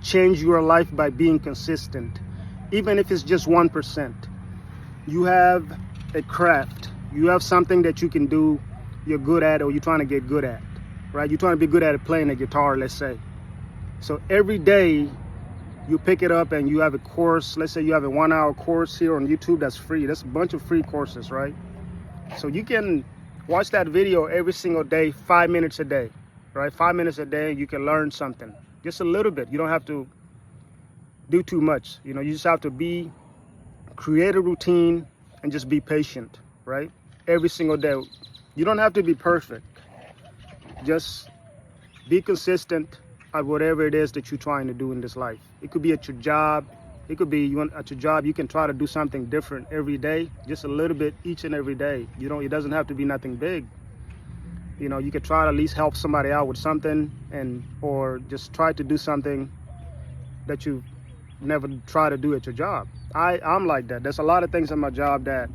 change your life by being consistent, even if it's just 1%. You have a craft, you have something that you can do, you're good at, or you're trying to get good at, right? You're trying to be good at playing a guitar, let's say. So every day you pick it up and you have a course. Let's say you have a 1-hour course here on YouTube that's free. That's a bunch of free courses, right? So you can watch that video every single day, 5 minutes a day, right? 5 minutes a day, you can learn something, just a little bit. You don't have to do too much. You know, you just have to create a routine and just be patient, right? Every single day. You don't have to be perfect. Just be consistent at whatever it is that you're trying to do in this life. It could be at your job. It could be at your job, you can try to do something different every day, just a little bit each and every day. It doesn't have to be nothing big. You know, you could try to at least help somebody out with something, or just try to do something that you never try to do at your job. I'm like that. There's a lot of things in my job that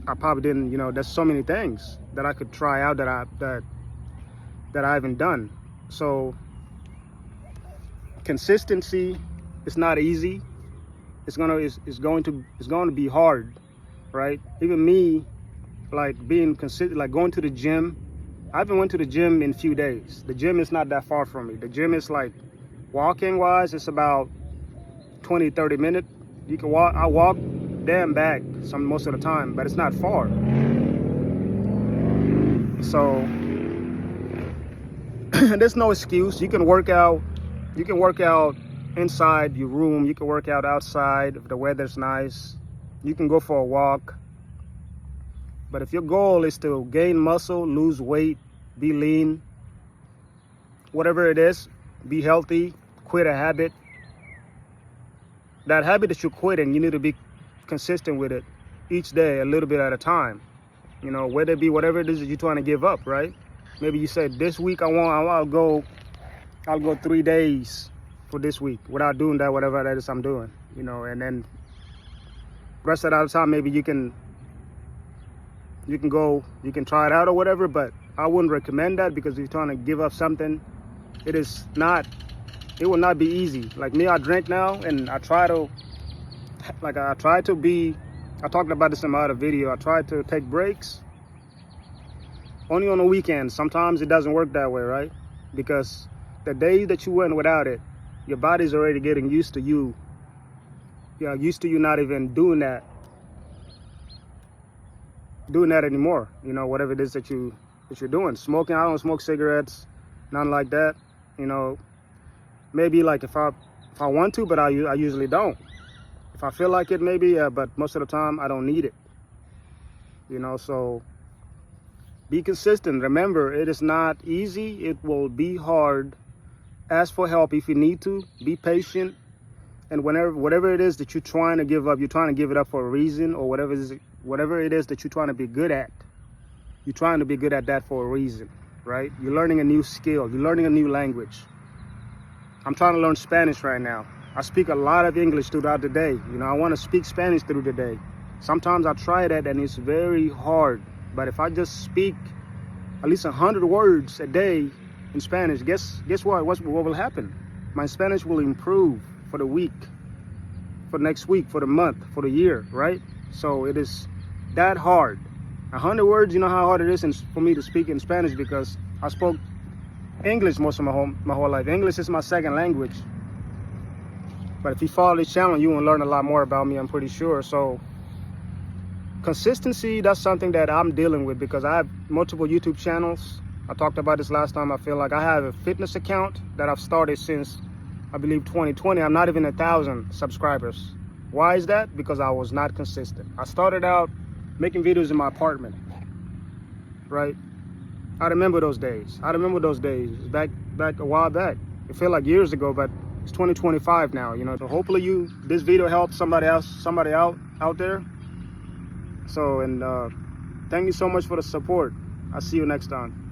I probably didn't, there's so many things that I could try out that I haven't done. So consistency is not easy. It's going to be hard, right? Even me, like being consistent, like going to the gym. I haven't went to the gym in a few days. The gym is not that far from me. The gym is like, walking wise, it's about 20-30 minutes. You can walk. I walk there and back most of the time, but it's not far. So there's no excuse. You can work out. You can work out inside your room. You can work out outside if the weather's nice. You can go for a walk. But if your goal is to gain muscle, lose weight, be lean, whatever it is, be healthy, quit a habit, that habit that you're quitting, you need to be consistent with it each day, a little bit at a time. Whether it be whatever it is that you're trying to give up, right? Maybe you said this week I'll go 3 days for this week without doing that, whatever that is I'm doing, and then rest of the time maybe you can try it out or whatever. But I wouldn't recommend that, because if you're trying to give up something, it will not be easy. Like me, I drink now, and I talked about this in my other video, I try to take breaks only on the weekends. Sometimes it doesn't work that way, right? Because the day that you went without it, your body's already getting used to you. Used to you not even doing that anymore. Whatever it is that you're doing. Smoking, I don't smoke cigarettes, nothing like that. Maybe like if I want to, but I usually don't. If I feel like it, maybe, but most of the time I don't need it. So be consistent. Remember, it is not easy. It will be hard. Ask for help if you need to. Be patient. And whatever it is that you're trying to give up, you're trying to give it up for a reason, or whatever it is that you're trying to be good at. You're trying to be good at that for a reason, right? You're learning a new skill. You're learning a new language. I'm trying to learn Spanish right now. I speak a lot of English throughout the day. I want to speak Spanish through the day. Sometimes I try that and it's very hard. But if I just speak at least 100 words a day in Spanish, guess what? What will happen? My Spanish will improve for the week, for next week, for the month, for the year, right? So it is that hard. 100 words, you know how hard it is for me to speak in Spanish, because I spoke English most of my whole life. English is my second language. But if you follow this channel, you will learn a lot more about me, I'm pretty sure. So consistency, that's something that I'm dealing with, because I have multiple YouTube channels. I talked about this last time. I feel like I have a fitness account that I've started since, I believe, 2020. I'm not even 1,000 subscribers. Why is that? Because I was not consistent. I started out making videos in my apartment, right? I remember those days. Back a while back. It felt like years ago, but it's 2025 now, So hopefully this video helps somebody out there. So, and thank you so much for the support. I'll see you next time.